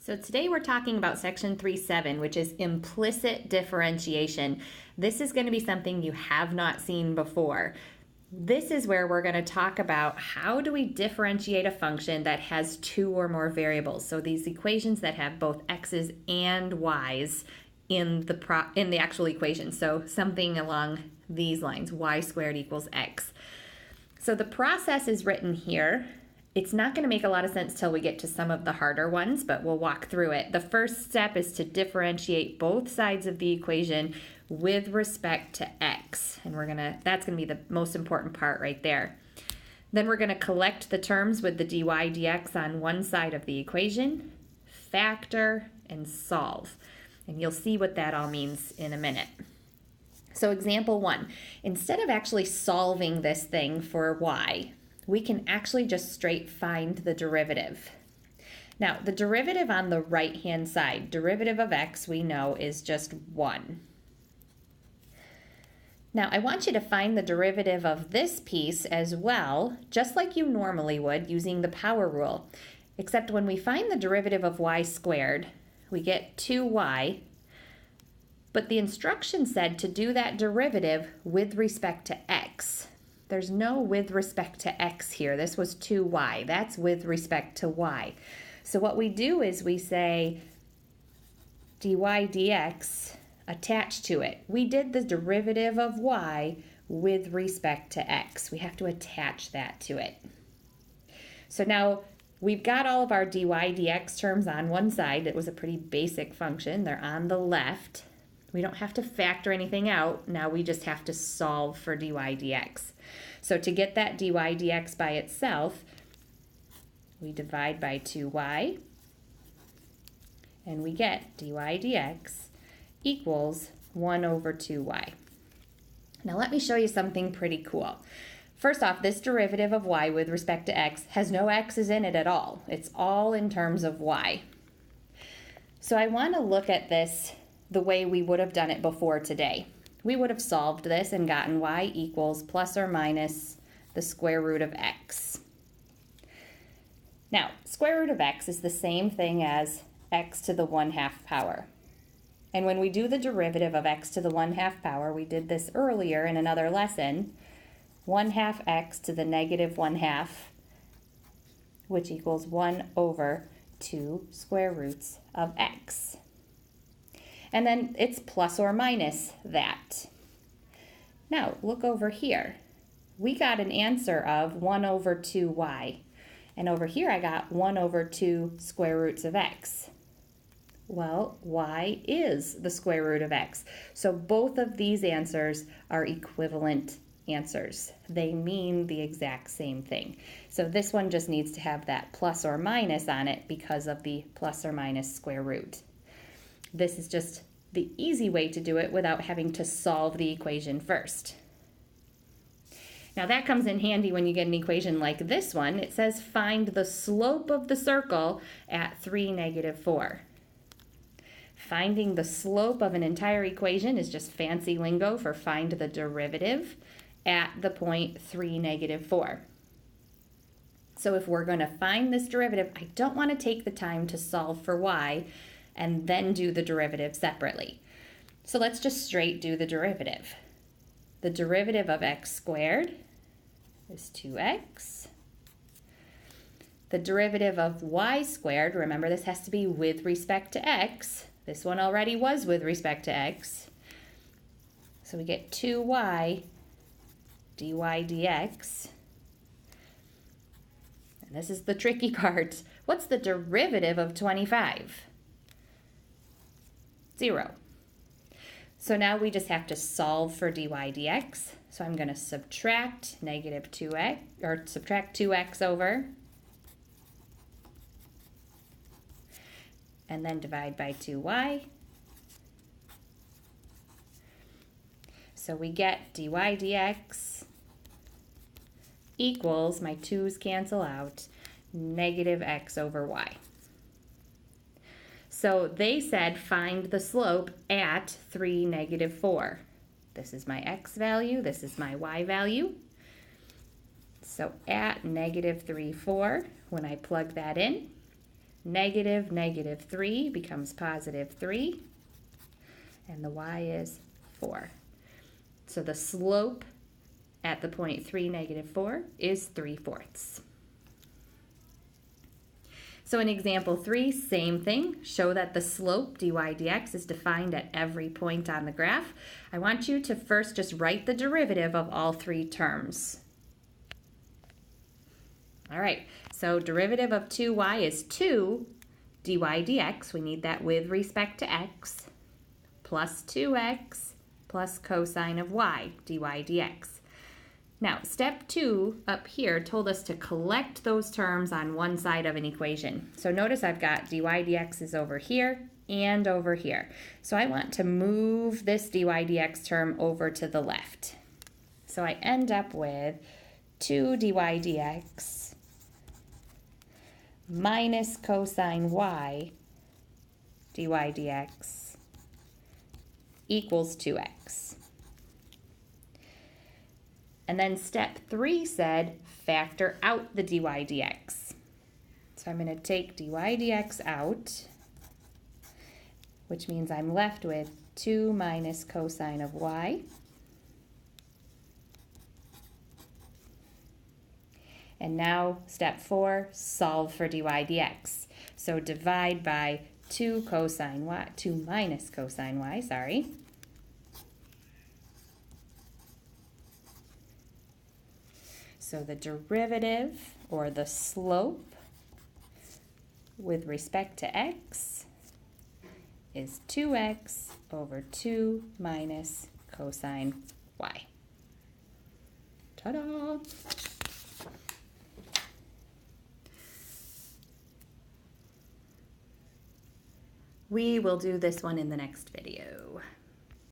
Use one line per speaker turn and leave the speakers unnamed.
So today we're talking about section 3.7, which is implicit differentiation. This is going to be something you have not seen before. This is where we're going to talk about how do we differentiate a function that has two or more variables. So these equations that have both x's and y's in the actual equation. So something along these lines, y squared equals x. So the process is written here. It's not going to make a lot of sense till we get to some of the harder ones, but we'll walk through it. The first step is to differentiate both sides of the equation with respect to x. And that's going to be the most important part right there. Then we're going to collect the terms with the dy dx on one side of the equation, factor, and solve. And you'll see what that all means in a minute. So example 1, instead of actually solving this thing for y, we can actually just straight find the derivative. Now, the derivative on the right-hand side, derivative of x, we know is just 1. Now, I want you to find the derivative of this piece as well, just like you normally would using the power rule. Except when we find the derivative of y squared, we get 2y, but the instruction said to do that derivative with respect to x. There's no with respect to x here. This was 2y. That's with respect to y. So what we do is we say dy dx attached to it. We did the derivative of y with respect to x. We have to attach that to it. So now we've got all of our dy dx terms on one side. It was a pretty basic function. They're on the left. We don't have to factor anything out. Now we just have to solve for dy dx. So to get that dy dx by itself, we divide by 2y, and we get dy dx equals 1 over 2y. Now let me show you something pretty cool. First off, this derivative of y with respect to x has no x's in it at all. It's all in terms of y. So I want to look at this the way we would have done it before today. We would have solved this and gotten y equals plus or minus the square root of x. Now, square root of x is the same thing as x to the 1/2 power. And when we do the derivative of x to the 1/2 power, we did this earlier in another lesson, 1/2 x to the negative 1/2, which equals 1 over 2 square roots of x. And then it's plus or minus that. Now, look over here. We got an answer of 1 over 2y. And over here I got 1 over 2 square roots of x. Well, y is the square root of x. So both of these answers are equivalent answers. They mean the exact same thing. So this one just needs to have that plus or minus on it because of the plus or minus square root. This is just the easy way to do it without having to solve the equation first. Now that comes in handy when you get an equation like this one. It says find the slope of the circle at 3, -4. Finding the slope of an entire equation is just fancy lingo for find the derivative at the point 3, -4. So if we're going to find this derivative, I don't want to take the time to solve for y and then do the derivative separately. So let's just straight do the derivative. The derivative of x squared is 2x. The derivative of y squared, remember this has to be with respect to x. This one already was with respect to x. So we get 2y dy dx. And this is the tricky part. What's the derivative of 25? 0. So now we just have to solve for dy dx. So I'm going to subtract -2x, or subtract 2x over, and then divide by 2y. So we get dy dx equals, my 2's cancel out, -x over y. So they said find the slope at 3, -4. This is my x value, this is my y value. So at -3, 4, when I plug that in, negative negative 3 becomes positive 3, and the y is 4. So the slope at the point 3, negative 4 is 3/4. So in example 3, same thing. Show that the slope dy dx is defined at every point on the graph. I want you to first just write the derivative of all three terms. All right, so derivative of 2y is 2 dy dx. We need that with respect to x, plus 2x plus cosine of y dy dx. Now, step 2 up here told us to collect those terms on one side of an equation. So notice I've got dy dx is over here and over here. So I want to move this dy dx term over to the left. So I end up with 2 dy dx minus cosine y dy dx equals 2x. And then step 3 said factor out the dy dx. So I'm going to take dy dx out, which means I'm left with 2 minus cosine of y. And now step 4, solve for dy dx. So divide by 2 minus cosine y, sorry. So the derivative, or the slope, with respect to x is 2x over 2 minus cosine y. Ta-da! We will do this one in the next video.